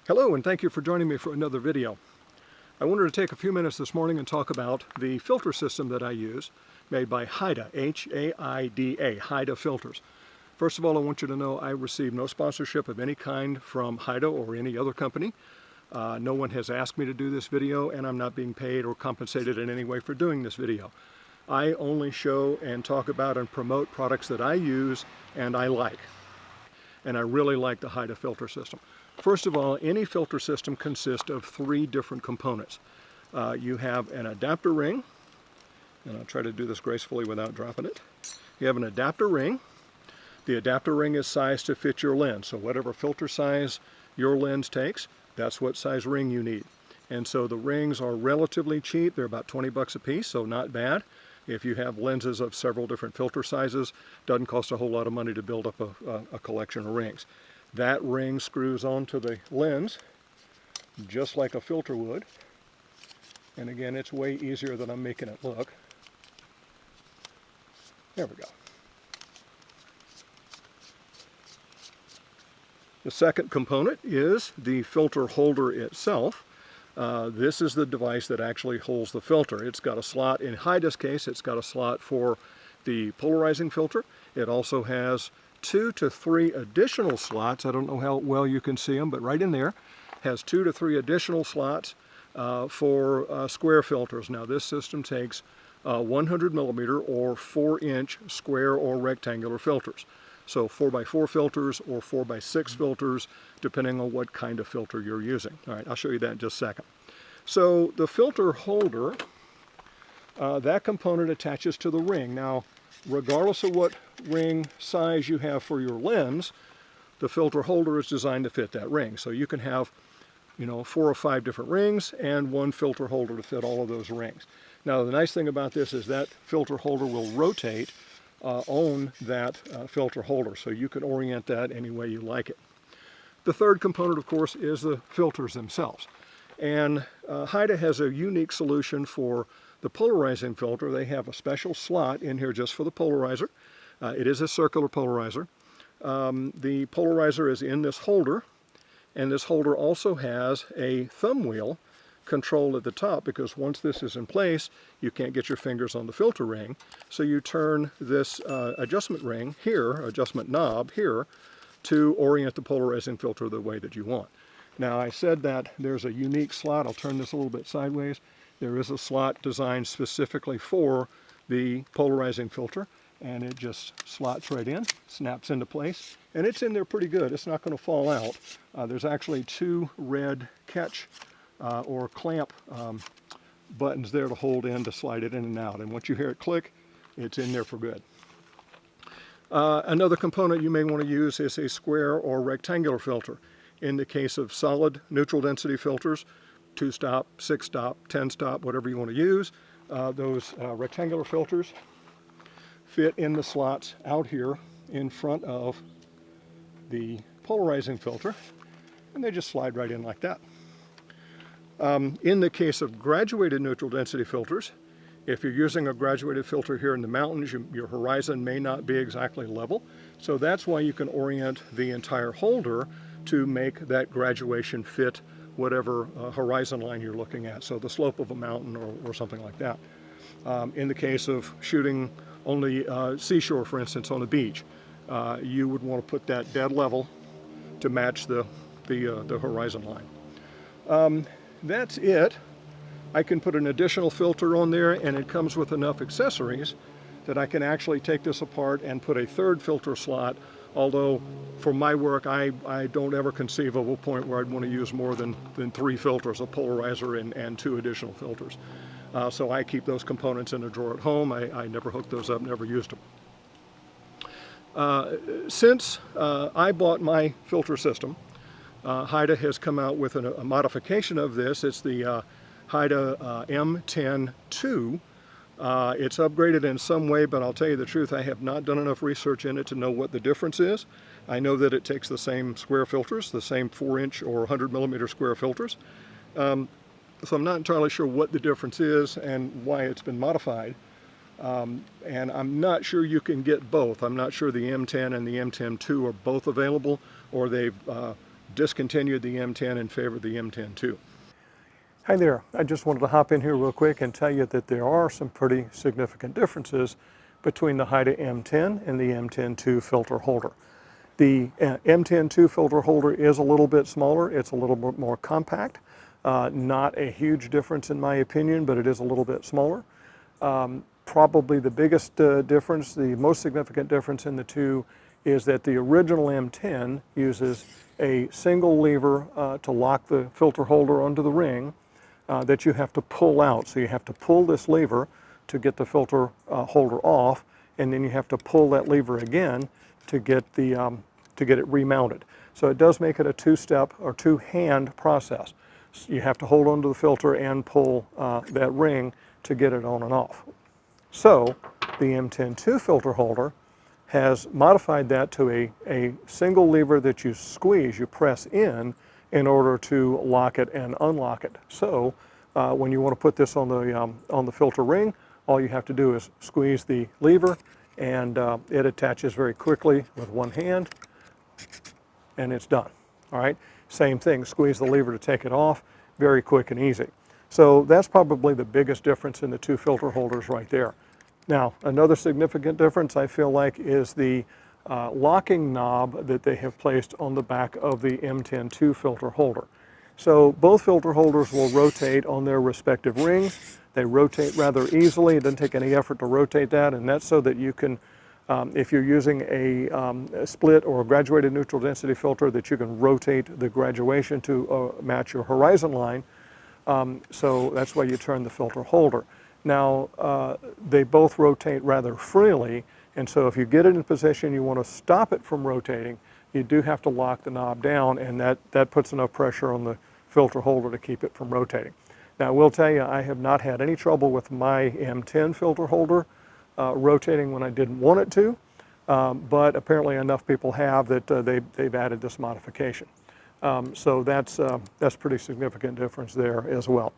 Hello, and thank you for joining me for another video. I wanted to take a few minutes this morning and talk about the filter system that I use, made by Haida, H-A-I-D-A, Haida Filters. First of all, I want you to know I receive no sponsorship of any kind from Haida or any other company. No one has asked me to do this video, and I'm not being paid or compensated in any way for doing this video. I only show and talk about and promote products that I use and I like. And I really like the Haida filter system. First of all, any filter system consists of three different components. You have an adapter ring, and I'll try to do this gracefully without dropping it. You have an adapter ring. The adapter ring is sized to fit your lens, so whatever filter size your lens takes, that's what size ring you need. And so the rings are relatively cheap. They're about 20 bucks a piece, so not bad. If you have lenses of several different filter sizes, it doesn't cost a whole lot of money to build up a collection of rings. That ring screws onto the lens just like a filter would. And again, it's way easier than I'm making it look. There we go. The second component is the filter holder itself. This is the device that actually holds the filter. It's got a slot, in Haida's case, it's got a slot for the polarizing filter. It also has 2 to 3 additional slots. I don't know how well you can see them, but right in there has 2 to 3 additional slots for square filters. Now this system takes 100 millimeter or 4-inch square or rectangular filters. So 4x4 filters or 4x6 filters, depending on what kind of filter you're using. All right, I'll show you that in just a second. So the filter holder, that component attaches to the ring. Now, regardless of what ring size you have for your lens, the filter holder is designed to fit that ring. So you can have, 4 or 5 different rings and one filter holder to fit all of those rings. Now, the nice thing about this is that filter holder will rotate on that filter holder, so you can orient that any way you like it. The third component, of course, is the filters themselves. And Haida has a unique solution for the polarizing filter. They have a special slot in here just for the polarizer. It is a circular polarizer. The polarizer is in this holder, and this holder also has a thumb wheel control at the top, because once this is in place, you can't get your fingers on the filter ring. So you turn this adjustment ring here, adjustment knob here, to orient the polarizing filter the way that you want. Now, I said that there's a unique slot. I'll turn this a little bit sideways. There is a slot designed specifically for the polarizing filter, and it just slots right in, snaps into place, and it's in there pretty good. It's not going to fall out. There's actually 2 red catch or clamp buttons there to hold in, to slide it in and out. And once you hear it click, it's in there for good. Another component you may want to use is a square or rectangular filter. In the case of solid neutral density filters, 2-stop, 6-stop, 10-stop, whatever you want to use, those rectangular filters fit in the slots out here in front of the polarizing filter, and they just slide right in like that. In the case of graduated neutral density filters, if you're using a graduated filter here in the mountains, your horizon may not be exactly level. So that's why you can orient the entire holder to make that graduation fit whatever horizon line you're looking at. So the slope of a mountain or something like that. In the case of shooting on the seashore, for instance, on the beach, you would want to put that dead level to match the horizon line. That's it. I can put an additional filter on there, and it comes with enough accessories that I can actually take this apart and put a 3rd filter slot, although for my work I don't ever conceive of a point where I'd want to use more than 3 filters, a polarizer and 2 additional filters. So I keep those components in a drawer at home. I never hooked those up, never used them. Since I bought my filter system, Haida has come out with a modification of this. It's the Haida M10 II. It's upgraded in some way, but I'll tell you the truth, I have not done enough research in it to know what the difference is. I know that it takes the same square filters, the same 4-inch or 100 millimeter square filters. So I'm not entirely sure what the difference is and why it's been modified. And I'm not sure you can get both. I'm not sure the M10 and the M10 II are both available, or they've discontinued the M10 in favor of the M10 II. Hi there, I just wanted to hop in here real quick and tell you that there are some pretty significant differences between the Haida M10 and the M10 II filter holder. The M10 II filter holder is a little bit smaller, it's a little bit more compact. Not a huge difference in my opinion, but it is a little bit smaller. Probably the biggest difference, the most significant difference in the two is that the original M10 uses a single lever to lock the filter holder onto the ring that you have to pull out. So you have to pull this lever to get the filter holder off, and then you have to pull that lever again to get it remounted. So it does make it a two-step or two-hand process. So you have to hold onto the filter and pull that ring to get it on and off. So the M10 II filter holder has modified that to a single lever that you squeeze, you press in order to lock it and unlock it. So when you want to put this on the filter ring, all you have to do is squeeze the lever, and it attaches very quickly with one hand, and it's done. All right, same thing, squeeze the lever to take it off, very quick and easy. So that's probably the biggest difference in the two filter holders right there. Now, another significant difference I feel like is the locking knob that they have placed on the back of the M10 II filter holder. So both filter holders will rotate on their respective rings. They rotate rather easily. It doesn't take any effort to rotate that, and that's so that you can, if you're using a split or a graduated neutral density filter, that you can rotate the graduation to match your horizon line. So that's why you turn the filter holder. Now, they both rotate rather freely, and so if you get it in position, you want to stop it from rotating, you do have to lock the knob down, and that puts enough pressure on the filter holder to keep it from rotating. Now, I will tell you, I have not had any trouble with my M10 filter holder rotating when I didn't want it to, but apparently enough people have that they've added this modification. So that's pretty significant difference there as well.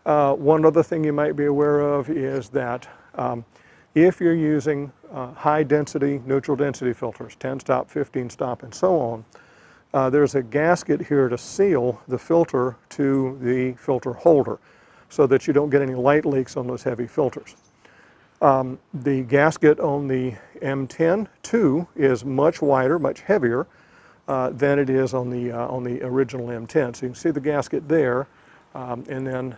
One other thing you might be aware of is that if you're using high density, neutral density filters, 10 stop, 15 stop, and so on, there's a gasket here to seal the filter to the filter holder so that you don't get any light leaks on those heavy filters. The gasket on the M10 II is much wider, much heavier than it is on the original M10. So you can see the gasket there, and then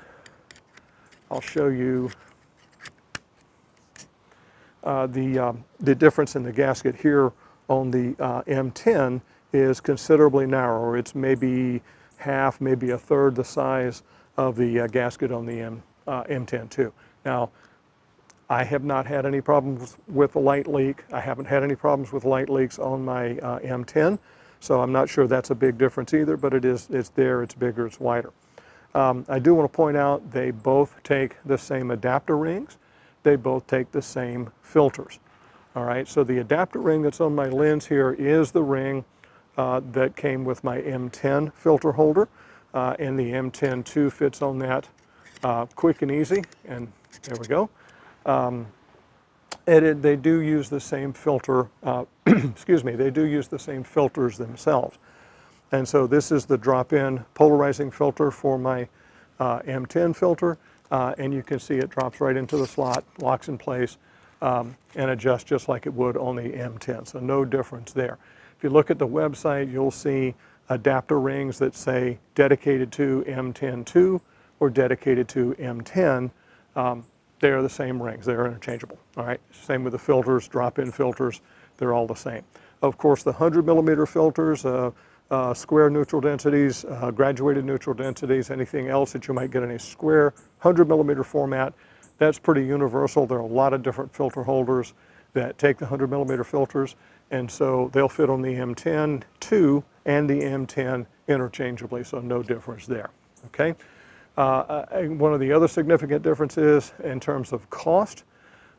I'll show you the difference in the gasket here on the M10 is considerably narrower. It's maybe half, maybe a third the size of the gasket on the M10 II. Now, I have not had any problems with a light leak. I haven't had any problems with light leaks on my M10, so I'm not sure that's a big difference either, but it's there, it's bigger, it's wider. I do want to point out they both take the same adapter rings. They both take the same filters. All right, so the adapter ring that's on my lens here is the ring that came with my M10 filter holder, and the M10 II fits on that quick and easy, and there we go. They do use the same filter, excuse me, they do use the same filters themselves. And so this is the drop-in polarizing filter for my M10 filter, and you can see it drops right into the slot, locks in place, and adjusts just like it would on the M10, so no difference there. If you look at the website, you'll see adapter rings that say dedicated to M10 II or dedicated to M10. They're the same rings, they're interchangeable, all right? Same with the filters, drop-in filters, they're all the same. Of course, the 100mm filters, square neutral densities, graduated neutral densities, anything else that you might get in a square 100mm format, that's pretty universal. There are a lot of different filter holders that take the 100mm filters, and so they'll fit on the M10 II and the M10 interchangeably, so no difference there, okay? One of the other significant differences in terms of cost,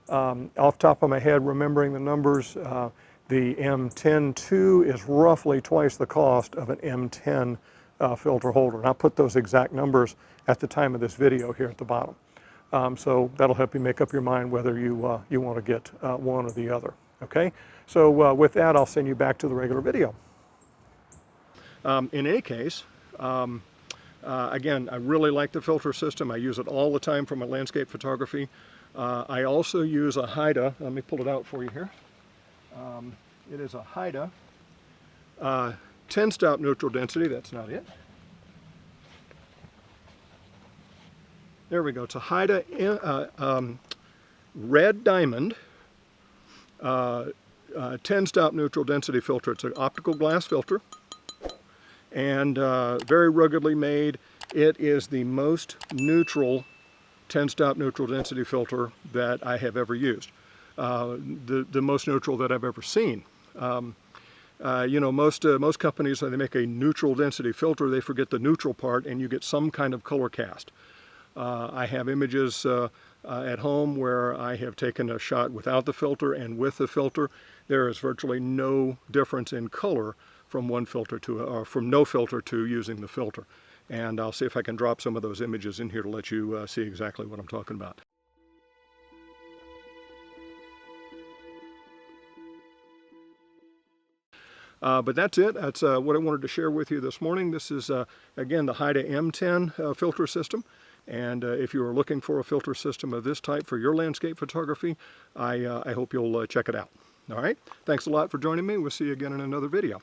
off the top of my head, remembering the numbers, the M10 II is roughly twice the cost of an M10 filter holder. And I'll put those exact numbers at the time of this video here at the bottom. So that'll help you make up your mind whether you want to get one or the other. Okay? So with that, I'll send you back to the regular video. In any case, again, I really like the filter system. I use it all the time for my landscape photography. I also use a Haida. Let me pull it out for you here. It is a Haida 10-stop neutral density. That's not it. There we go. It's a Haida Red Diamond 10-stop neutral density filter. It's an optical glass filter and very ruggedly made. It is the most neutral 10-stop neutral density filter that I have ever used. The most neutral that I've ever seen. You know, most companies, when they make a neutral density filter, they forget the neutral part and you get some kind of color cast. I have images at home where I have taken a shot without the filter and with the filter. There is virtually no difference in color from one filter to, or from no filter to using the filter. And I'll see if I can drop some of those images in here to let you see exactly what I'm talking about. But that's it. That's what I wanted to share with you this morning. This is, again, the Haida M10 filter system. And if you are looking for a filter system of this type for your landscape photography, I hope you'll check it out. All right. Thanks a lot for joining me. We'll see you again in another video.